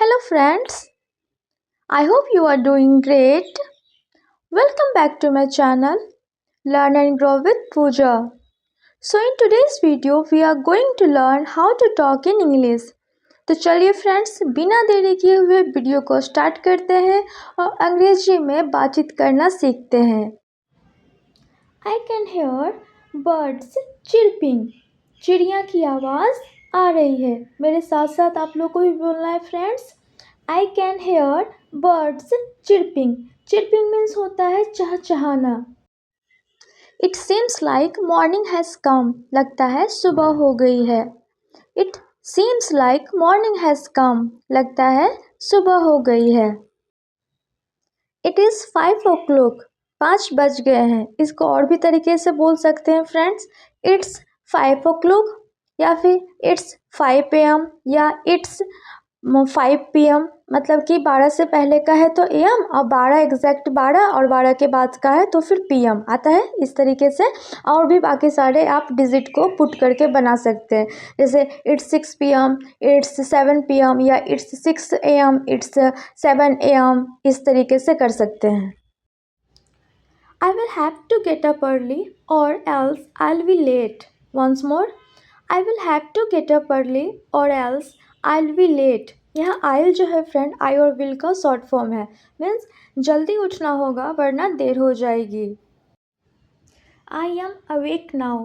Hello friends, I hope you are doing great. Welcome back to my channel Learn and Grow with Pooja. So in today's video we are going to learn how to talk in English. तो चलिए friends बिना देरी किए हुए video को start करते हैं और अंग्रेजी में बातचीत करना सीखते हैं। I can hear birds chirping. चिड़िया की आवाज़ आ रही है। मेरे साथ साथ आप लोग को भी बोलना है friends. I can hear birds chirping. Chirping means होता है चहचहाना। It seems like morning has come. लगता है सुबह हो गई है। It seems like morning has come. लगता है सुबह हो गई है। It is 5 o'clock. 5 बज गए हैं। इसको और भी तरीके से बोल सकते हैं फ्रेंड्स। It's 5 o'clock या फिर It's 5 AM या It's 5 PM। मतलब कि 12 से पहले का है तो AM और 12 एग्जैक्ट 12 और 12 के बाद का है तो फिर PM आता है। इस तरीके से और भी बाकी सारे आप डिजिट को पुट करके बना सकते हैं। जैसे It's 6 PM, It's 7 PM या It's 6 AM, It's 7 AM। इस तरीके से कर सकते हैं। I will have to get up early or else I'll be late. Once more, I will have to get up early or else I'll be late. यहाँ I'll जो है friend I और will का शॉर्ट फॉर्म है। Means जल्दी उठना होगा वरना देर हो जाएगी। I am awake now.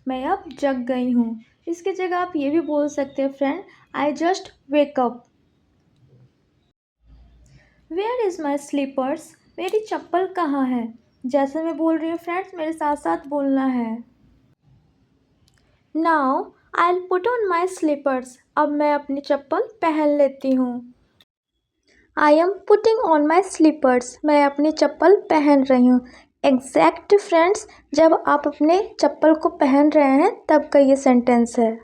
मैं अब जग गई हूँ। इसकी जगह आप ये भी बोल सकते हैं friend I just wake up. Where is my slippers? मेरी चप्पल कहाँ है? जैसे मैं बोल रही हूँ फ्रेंड्स मेरे साथ साथ बोलना है। Now I'll put on my slippers. अब मैं अपनी चप्पल पहन लेती हूँ। I am putting on my slippers. मैं अपनी चप्पल पहन रही हूँ। एग्जैक्ट फ्रेंड्स जब आप अपने चप्पल को पहन रहे हैं तब का ये सेंटेंस है।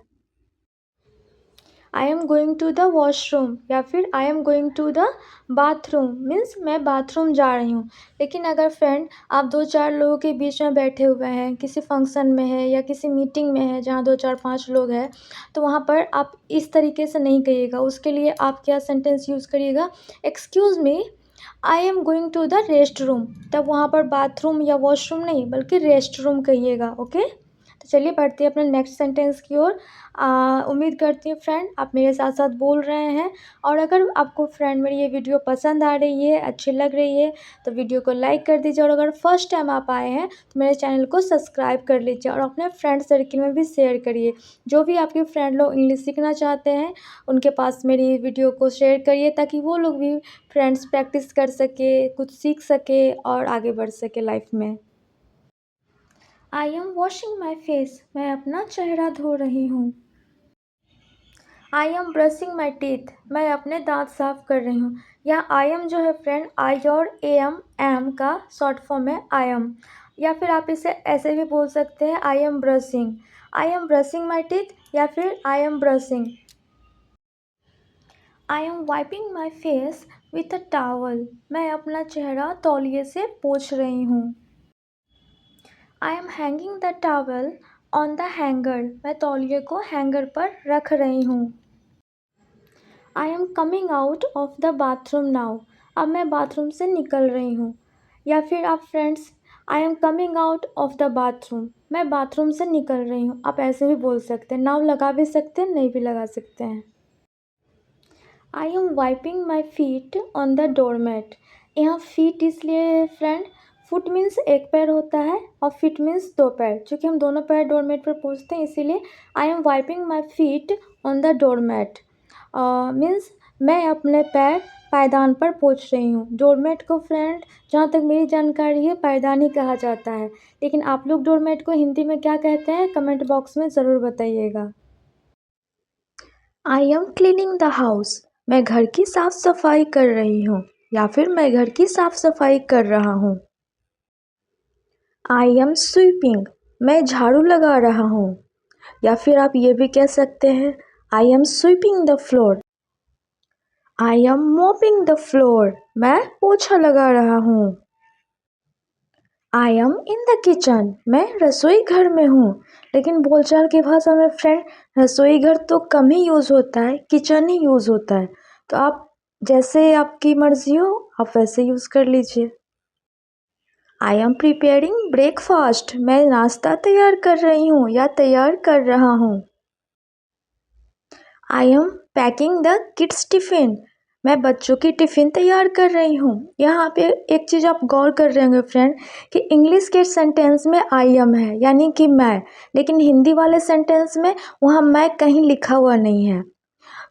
I am going to the washroom या फिर I am going to the bathroom means मैं बाथरूम जा रही हूँ। लेकिन अगर फ्रेंड आप 2-4 लोगों के बीच में बैठे हुए हैं किसी फंक्शन में है या किसी मीटिंग में है जहाँ 2-4-5 लोग हैं तो वहाँ पर आप इस तरीके से नहीं कहिएगा। उसके लिए आप क्या सेंटेंस यूज़ करिएगा, excuse me I am going to the rest room. तब वहाँ पर बाथरूम या वॉशरूम नहीं बल्कि रेस्ट रूम कहिएगा। ओके, तो चलिए बढ़ते हैं अपने नेक्स्ट सेंटेंस की ओर। उम्मीद करती हूँ फ्रेंड आप मेरे साथ साथ बोल रहे हैं। और अगर आपको फ्रेंड मेरी ये वीडियो पसंद आ रही है, अच्छी लग रही है तो वीडियो को लाइक कर दीजिए। और अगर फर्स्ट टाइम आप आए हैं तो मेरे चैनल को सब्सक्राइब कर लीजिए और अपने फ्रेंड सर्किल में भी शेयर करिए। जो भी आपके फ्रेंड लोग इंग्लिश सीखना चाहते हैं उनके पास मेरी वीडियो को शेयर करिए ताकि वो लोग भी फ्रेंड्स प्रैक्टिस कर सके, कुछ सीख सके और आगे बढ़ सके लाइफ में। I am washing my face. मैं अपना चेहरा धो रही हूँ। I am brushing my teeth. मैं अपने दांत साफ कर रही हूँ। यहाँ आई एम जो है फ्रेंड आई और एम का शॉर्ट फॉर्म है आई एम। या फिर आप इसे ऐसे भी बोल सकते हैं I am brushing my teeth या फिर I am brushing. I am wiping my face with a towel. मैं अपना चेहरा तौलिए से पोंछ रही हूँ। I am hanging the towel on the hanger. मैं तौलिए को हैंगर पर रख रही हूँ। I am coming out of the bathroom now. अब मैं बाथरूम से निकल रही हूँ। या फिर आप friends I am coming out of the bathroom. मैं बाथरूम से निकल रही हूँ। आप ऐसे भी बोल सकते हैं, नाउ लगा भी सकते हैं, नहीं भी लगा सकते हैं। I am wiping my feet on the doormat. यहाँ फीट इसलिए फ्रेंड फुट मीन्स एक पैर होता है और फीट मीन्स 2 पैर। चूँकि हम दोनों पैर डोरमेट पर पोंछते हैं इसीलिए I am wiping my feet on the doormat. Means मैं अपने पैर पायदान पर पोंछ रही हूँ। डोरमेट को फ्रेंड जहाँ तक मेरी जानकारी है पायदान ही कहा जाता है। लेकिन आप लोग डोरमेट को हिंदी में क्या कहते हैं कमेंट बॉक्स में ज़रूर बताइएगा। I am cleaning the house. मैं घर की साफ सफाई कर रही हूँ या फिर मैं घर की साफ सफाई कर रहा हूँ। I am sweeping. मैं झाड़ू लगा रहा हूँ। या फिर आप ये भी कह सकते हैं I am sweeping the floor. I am mopping the floor. मैं पोछा लगा रहा हूँ। I am in the kitchen. मैं रसोई घर में हूँ। लेकिन बोलचाल की भाषा में फ्रेंड रसोई घर तो कम ही यूज़ होता है, किचन ही यूज़ होता है। तो आप जैसे आपकी मर्जी हो आप वैसे यूज़ कर लीजिए। आई एम प्रिपेयरिंग ब्रेकफास्ट, मैं नाश्ता तैयार कर रही हूँ या तैयार कर रहा हूँ। I am packing the kids tiffin, मैं बच्चों की टिफ़िन तैयार कर रही हूँ। यहाँ पे एक चीज़ आप गौर कर रहे होंगे फ्रेंड कि इंग्लिश के सेंटेंस में आई एम है यानी कि मैं, लेकिन हिंदी वाले सेंटेंस में वहाँ मैं कहीं लिखा हुआ नहीं है।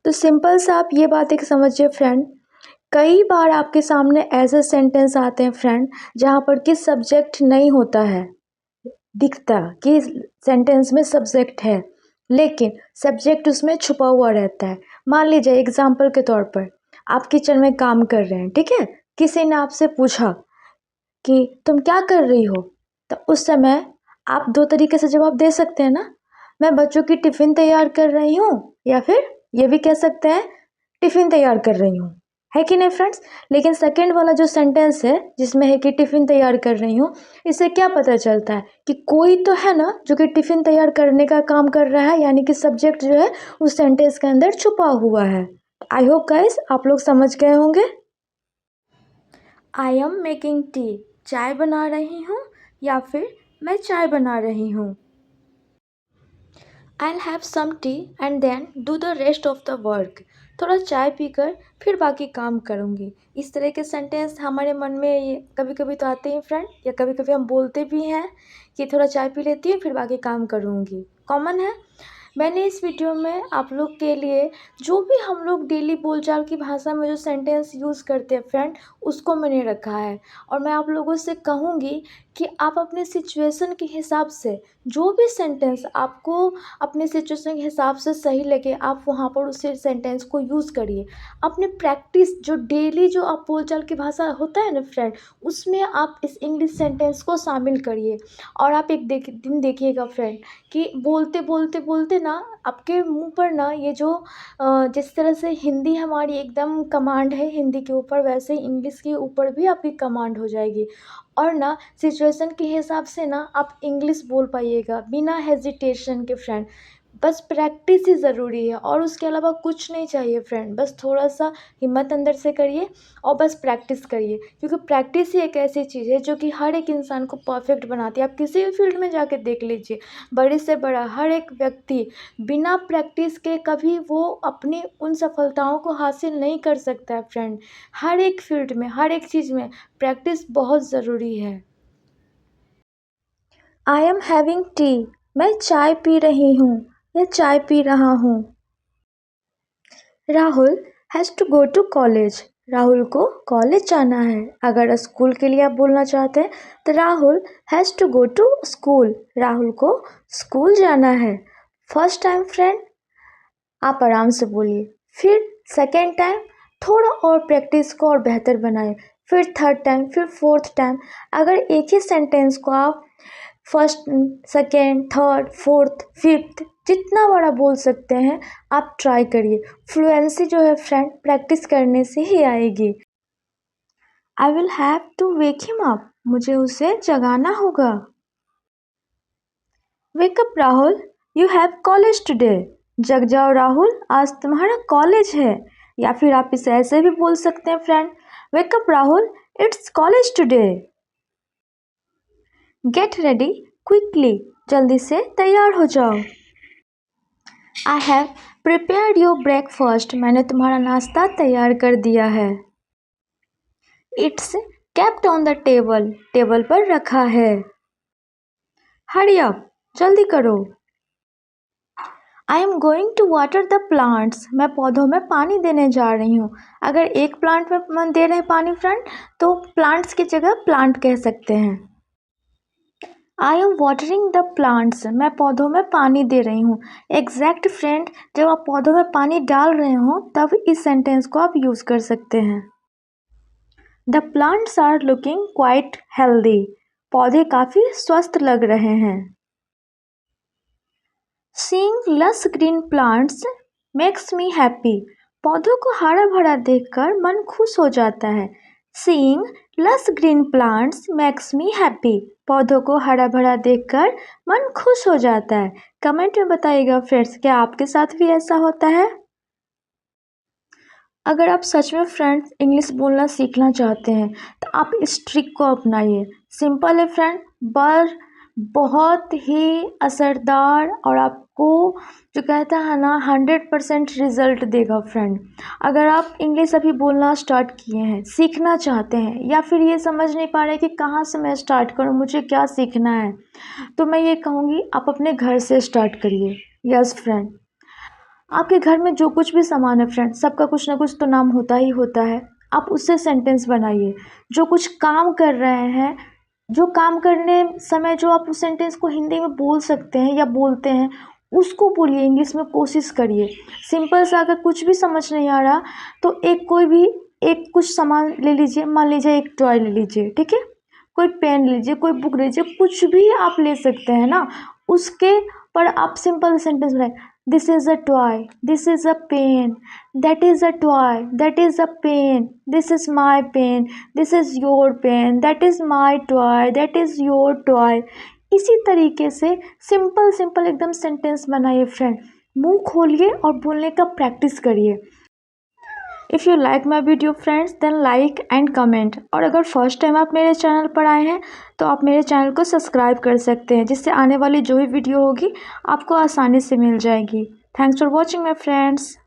तो सिंपल सा आप ये बात एक समझिए फ्रेंड, कई बार आपके सामने ऐसे सेंटेंस आते हैं फ्रेंड जहाँ पर कि सब्जेक्ट नहीं होता है, दिखता कि सेंटेंस में सब्जेक्ट है लेकिन सब्जेक्ट उसमें छुपा हुआ रहता है। मान लीजिए एग्जाम्पल के तौर पर आप किचन में काम कर रहे हैं, ठीक है, किसी ने आपसे पूछा कि तुम क्या कर रही हो, तो उस समय आप दो तरीके से जवाब दे सकते हैं ना, मैं बच्चों की टिफ़िन तैयार कर रही हूँ, या फिर ये भी कह सकते हैं टिफ़िन तैयार कर रही हूँ, है कि नहीं फ्रेंड्स। लेकिन सेकंड वाला जो सेंटेंस है जिसमें है कि टिफ़िन तैयार कर रही हूँ, इससे क्या पता चलता है कि कोई तो है ना जो कि टिफ़िन तैयार करने का काम कर रहा है, यानी कि सब्जेक्ट जो है उस सेंटेंस के अंदर छुपा हुआ है। आई होप गाइस आप लोग समझ गए होंगे। आई एम मेकिंग टी, चाय बना रही हूँ या फिर मैं चाय बना रही हूँ। I'll have some tea and then do the rest of the work. थोड़ा चाय पीकर फिर बाकी काम करूँगी। इस तरह के सेंटेंस हमारे मन में ये कभी कभी तो आते हैं फ्रेंड, या कभी कभी हम बोलते भी हैं कि थोड़ा चाय पी लेती हूँ फिर बाकी काम करूँगी, कॉमन है। मैंने इस वीडियो में आप लोग के लिए जो भी हम लोग डेली बोलचाल की भाषा में जो सेंटेंस यूज़ करते हैं फ्रेंड, उसको मैंने रखा है। और मैं आप लोगों से कहूँगी कि आप अपने सिचुएशन के हिसाब से जो भी सेंटेंस आपको अपने सिचुएशन के हिसाब से सही लगे आप वहाँ पर उस सेंटेंस को यूज़ करिए। अपने प्रैक्टिस जो डेली जो आप बोलचाल की भाषा होता है ना फ्रेंड, उसमें आप इस इंग्लिश सेंटेंस को शामिल करिए। और आप एक दिन देखिएगा फ्रेंड कि बोलते बोलते बोलते ना आपके मुंह पर ना ये जो जिस तरह से हिंदी हमारी एकदम कमांड है हिंदी के ऊपर, वैसे ही इंग्लिश के ऊपर भी आपकी कमांड हो जाएगी। और ना सिचुएशन के हिसाब से ना आप इंग्लिश बोल पाइएगा बिना हेजिटेशन के फ्रेंड। बस प्रैक्टिस ही ज़रूरी है और उसके अलावा कुछ नहीं चाहिए फ्रेंड, बस थोड़ा सा हिम्मत अंदर से करिए और बस प्रैक्टिस करिए, क्योंकि प्रैक्टिस ही एक ऐसी चीज़ है जो कि हर एक इंसान को परफेक्ट बनाती है। आप किसी भी फील्ड में जाके देख लीजिए, बड़े से बड़ा हर एक व्यक्ति बिना प्रैक्टिस के कभी वो अपनी उन सफलताओं को हासिल नहीं कर सकता है फ्रेंड। हर एक फील्ड में हर एक चीज़ में प्रैक्टिस बहुत ज़रूरी है। आई एम हैविंग टी, मैं चाय पी रही हूँ या चाय पी रहा हूँ। Rahul has to go to college, Rahul को कॉलेज जाना है। अगर स्कूल के लिए आप बोलना चाहते हैं तो Rahul has to go to school, Rahul को स्कूल जाना है। फर्स्ट टाइम फ्रेंड आप आराम से बोलिए, फिर सेकेंड टाइम थोड़ा और प्रैक्टिस को और बेहतर बनाएं, फिर थर्ड टाइम, फिर फोर्थ टाइम। अगर एक ही सेंटेंस को आप first, second, third, fourth, fifth जितना बड़ा बोल सकते हैं आप ट्राई करिए। फ्लुएंसी जो है फ्रेंड प्रैक्टिस करने से ही आएगी। I will have to wake him up, मुझे उसे जगाना होगा। Wake up Rahul, you have college today, जग जाओ राहुल आज तुम्हारा कॉलेज है। या फिर आप इसे ऐसे भी बोल सकते हैं friend, wake up Rahul it's college today. Get ready quickly, जल्दी से तैयार हो जाओ। I have prepared your breakfast, मैंने तुम्हारा नाश्ता तैयार कर दिया है। It's kept on the table, table पर रखा है। हरी अप, जल्दी करो। I am going to water the plants, मैं पौधों में पानी देने जा रही हूँ। अगर एक प्लांट में दे रहे हैं पानी फ्रेंड तो प्लांट्स की जगह प्लांट कह सकते हैं। I am watering the plants, मैं पौधों में पानी दे रही हूँ। एग्जैक्ट फ्रेंड जब आप पौधों में पानी डाल रहे हो तब इस सेंटेंस को आप यूज़ कर सकते हैं। The plants are looking quite healthy, पौधे काफ़ी स्वस्थ लग रहे हैं। Seeing lush green plants makes me happy, पौधों को हरा भरा देखकर मन खुश हो जाता है। Seeing lush green plants makes me happy, पौधों को हरा भरा देखकर मन खुश हो जाता है। कमेंट में बताइएगा फ्रेंड्स क्या आपके साथ भी ऐसा होता है। अगर आप सच में फ्रेंड्स इंग्लिश बोलना सीखना चाहते हैं तो आप इस ट्रिक को अपनाइए। सिंपल है फ्रेंड, पर बहुत ही असरदार और आपको जो कहता है ना 100% रिजल्ट देगा फ्रेंड। अगर आप इंग्लिश अभी बोलना स्टार्ट किए हैं, सीखना चाहते हैं, या फिर ये समझ नहीं पा रहे कि कहाँ से मैं स्टार्ट करूँ, मुझे क्या सीखना है, तो मैं ये कहूँगी आप अपने घर से स्टार्ट करिए। यस फ्रेंड, आपके घर में जो कुछ भी सामान है फ्रेंड, सबका कुछ ना कुछ तो नाम होता ही होता है। आप उससे सेंटेंस बनाइए। जो कुछ काम कर रहे हैं, जो काम करने समय जो आप उस सेंटेंस को हिंदी में बोल सकते हैं या बोलते हैं, उसको बोलिए, इंग्लिश में कोशिश करिए। सिंपल सा अगर कुछ भी समझ नहीं आ रहा तो कोई भी एक कुछ सामान ले लीजिए, मान लीजिए एक टॉय ले लीजिए, ठीक है, कोई पेन लीजिए, कोई बुक लीजिए, कुछ भी आप ले सकते हैं ना, उसके पर आप सिंपल सेंटेंस बनाए। This is a toy, this is a pen, that is a toy, that is a pen, this is my pen, this is your pen, that is my toy, that is your toy. इसी तरीके से simple simple एकदम sentence बनाइए friend. मुंह खोलिए और बोलने का प्रैक्टिस करिए। If you like my video friends then like and comment. और अगर फर्स्ट टाइम आप मेरे चैनल पर आए हैं तो आप मेरे चैनल को सब्सक्राइब कर सकते हैं, जिससे आने वाली जो भी वीडियो होगी आपको आसानी से मिल जाएगी। Thanks for watching my friends.